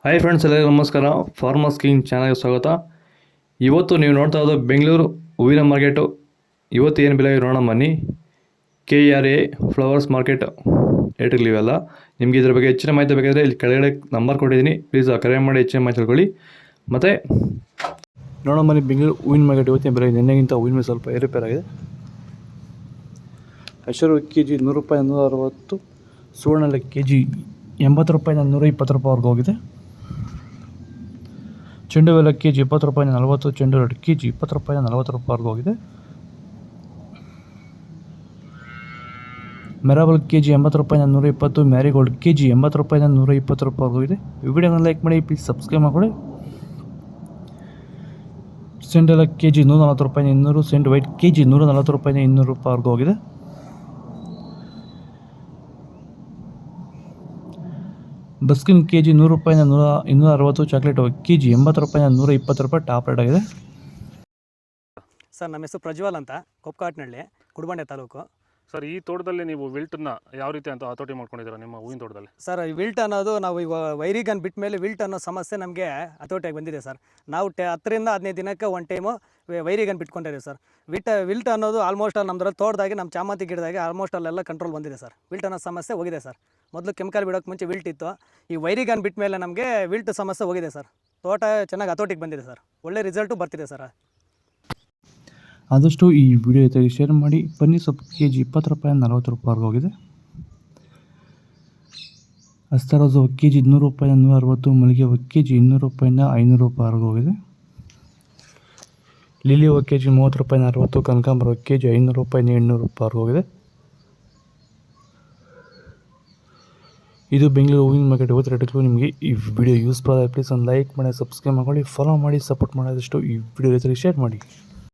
Hi friends, ಎಲ್ಲರಿಗೂ ನಮಸ್ಕಾರ. Farmers king ಚಾನಲ್ಗೆ ಸ್ವಾಗತ. ಇವತ್ತು ನೀವು ನೋಡ್ತಾ ಇರೋದು ಬೆಂಗಳೂರು ಹೂವಿನ ಮಾರ್ಕೆಟು. ಇವತ್ತು ಏನು ಬೆಲೆ ನೋಡೋಣ ಬನ್ನಿ. KRA ಫ್ಲವರ್ಸ್ ಮಾರ್ಕೆಟ್ ರೇಟ್ಗಳಿವೆಲ್ಲ. ನಿಮಗೆ ಇದ್ರ ಬಗ್ಗೆ ಹೆಚ್ಚಿನ ಮಾಹಿತಿ ಬೇಕಾದರೆ ಇಲ್ಲಿ ಕೆಳಗಡೆ ನಂಬರ್ ಕೊಟ್ಟಿದ್ದೀನಿ, ಪ್ಲೀಸ್ ಕರೆ ಮಾಡಿ ಹೆಚ್ಚಿನ ಮಾಹಿತಿ ತಿಳ್ಕೊಳ್ಳಿ. ಮತ್ತು ನೋಡೋಣ ಬನ್ನಿ, ಬೆಂಗಳೂರು ಹೂವಿನ ಮಾರ್ಕೆಟ್ ಇವತ್ತಿನ ಬೆಲೆ ನಿನ್ನೆಗಿಂತ ಹೂವಿನ ಮೇಲೆ ಸ್ವಲ್ಪ ಏರುಪೇರಾಗಿದೆ. ಹೆಸರು KG 100 ರೂಪಾಯಿ 160, ಸುವರ್ಣ KG 80 ರೂಪಾಯಿಂದ 120 ರೂಪಾಯಿವರೆಗೂ ಹೋಗಿದೆ. ಚೆಂಡು ಹೂವೆಲ್ಲ KG 20 ರೂಪಾಯಿಂದ 40, ಚೆಂಡು ಹೂವು KG 20 ರೂಪಾಯಿಂದ 40 ರೂಪಾಯಿವರೆಗೂ ಹೋಗಿದೆ. ಮೆರಾಬಲ್ KG 80 ರೂಪಾಯಿಂದ 120, ಮ್ಯಾರಿಗೋಲ್ಡ್ KG 80 ರೂಪಾಯಿಂದ 120 ರೂಪಾಯಿವರೆಗೂ ಇದೆ. ಈ ವಿಡಿಯೋನ ಲೈಕ್ ಮಾಡಿ, ಪ್ಲೀಸ್ ಸಬ್ಸ್ಕ್ರೈಬ್ ಮಾಡಿಕೊಡಿ. ಸೆಂಟ್ ಎಲ್ಲ KG 140 ರೂಪಾಯಿಂದ 200, ಸೆಂಟ್ ವೈಟ್ KG 140 ರೂಪಾಯಿಂದ 200 ರೂಪಾಯಿವರೆಗೂ ಹೋಗಿದೆ. ಬಸ್ಕಿನ್ KG 100 ರೂಪಾಯಿಂದ 260, ಚಾಕ್ಲೇಟ್ KG 80 ರೂಪಾಯಿಂದ 120 ರೂಪಾಯಿ ಟಾಪ್ ರೇಟ್ ಆಗಿದೆ. ಸರ್, ನಮ್ಮ ಹೆಸರು ಪ್ರಜ್ವಲ್ ಅಂತ, ಕೊಪ್ಕಾಟ್ನಳ್ಳಿ, ಕುಡಬಂಡೆ ತಾಲೂಕು. ಸರ್, ಈ ತೋಟದಲ್ಲಿ ನೀವು ವಿಲ್ಟನ್ನ ಯಾವ ರೀತಿ ಅಂತ ಹತೋಟಿ ಮಾಡ್ಕೊಂಡಿದ್ದೀರಾ ನಿಮ್ಮ ಹೂವಿನ ತೋಟದಲ್ಲಿ? ಸರ್, ಈ ವಿಲ್ಟ್ ಅನ್ನೋದು ನಾವು ಈಗ ವೈರಿಗನ್ ಬಿಟ್ಟ ಮೇಲೆ ವಿಲ್ಟ್ ಅನ್ನೋ ಸಮಸ್ಯೆ ನಮಗೆ ಹತೋಟಿಯಾಗಿ ಬಂದಿದೆ ಸರ್. ನಾವು 10 ರಿಂದ 15 ದಿನಕ್ಕೆ ಒಂದು ಟೈಮು ವೈರಿಗನ್ ಬಿಟ್ಕೊಂಡಿದ್ದೀವಿ ಸರ್. ವಿಲ್ಟ್ ಅನ್ನೋದು ಆಲ್ಮೋಸ್ಟ್ ನಮ್ಮದ್ರಲ್ಲಿ ತೋಟದಾಗಿ ನಮ್ಮ ಚಾಮಂತಿ ಗಿಡದಾಗೆ ಆಲ್ಮೋಸ್ಟ್ ಅಲ್ಲೆಲ್ಲ ಕಂಟ್ರೋಲ್ ಬಂದಿದೆ ಸರ್. ವಿಲ್ಟ್ ಅನ್ನೋ ಸಮಸ್ಯೆ ಹೋಗಿದೆ ಸರ್. ಮೊದಲು ಕೆಮಿಕಲ್ ಬಿಡೋಕ್ಕೆ ಮುಂಚೆ ವಿಲ್ಟ್ ಇತ್ತು. ಈ ವೈರಿಗನ್ ಬಿಟ್ಟ ಮೇಲೆ ನಮಗೆ ವಿಲ್ಟ್ ಸಮಸ್ಯೆ ಹೋಗಿದೆ ಸರ್. ತೋಟ ಚೆನ್ನಾಗಿ ಹತೋಟಿಗೆ ಬಂದಿದೆ ಸರ್. ಒಳ್ಳೆ ರಿಸಲ್ಟು ಬರ್ತಿದೆ ಸರ್. ಆದಷ್ಟು ಈ ವಿಡಿಯೋ ಜೊತೆಗೆ ಶೇರ್ ಮಾಡಿ. ಬನ್ನಿ ಸೊಪ್ಪು KG 20 ರೂಪಾಯಿಂದ 40 ರೂಪಾಯಿವರೆಗೂ ಹೋಗಿದೆ. ಅಸ್ತರೋಸು KG 100 ರೂಪಾಯಿಂದ 160, ಮಲ್ಲಿಗೆ ಹೂವು KG 200 ರೂಪಾಯಿಂದ 500 ರೂಪಾಯಿವರೆಗೂ ಹೋಗಿದೆ. ಲಿಲಿ ಹೂವು KG 30 ರೂಪಾಯಿಂದ 60, ಕನಕಾಂಬರ KG 500 ರೂಪಾಯಿಂದ 800 ರೂಪಾಯಿವರೆಗೂ ಹೋಗಿದೆ. ಇದು ಬೆಂಗಳೂರು ಹೂವಿನ ಮಾರ್ಕೆಟ್ ಇವತ್ತು ರೇಟ್ಗಳು. ನಿಮಗೆ ಈ ವಿಡಿಯೋ ಯೂಸ್ಫುಲ್ ಆದರೆ ಪ್ಲೀಸ್ ಒಂದು ಲೈಕ್ ಮಾಡಿ, ಸಬ್ಸ್ಕ್ರೈಬ್ ಮಾಡಿ, ಫಾಲೋ ಮಾಡಿ, ಸಪೋರ್ಟ್ ಮಾಡೋದಷ್ಟು ಈ ವಿಡಿಯೋ ಜೊತೆಗೆ ಶೇರ್ ಮಾಡಿ.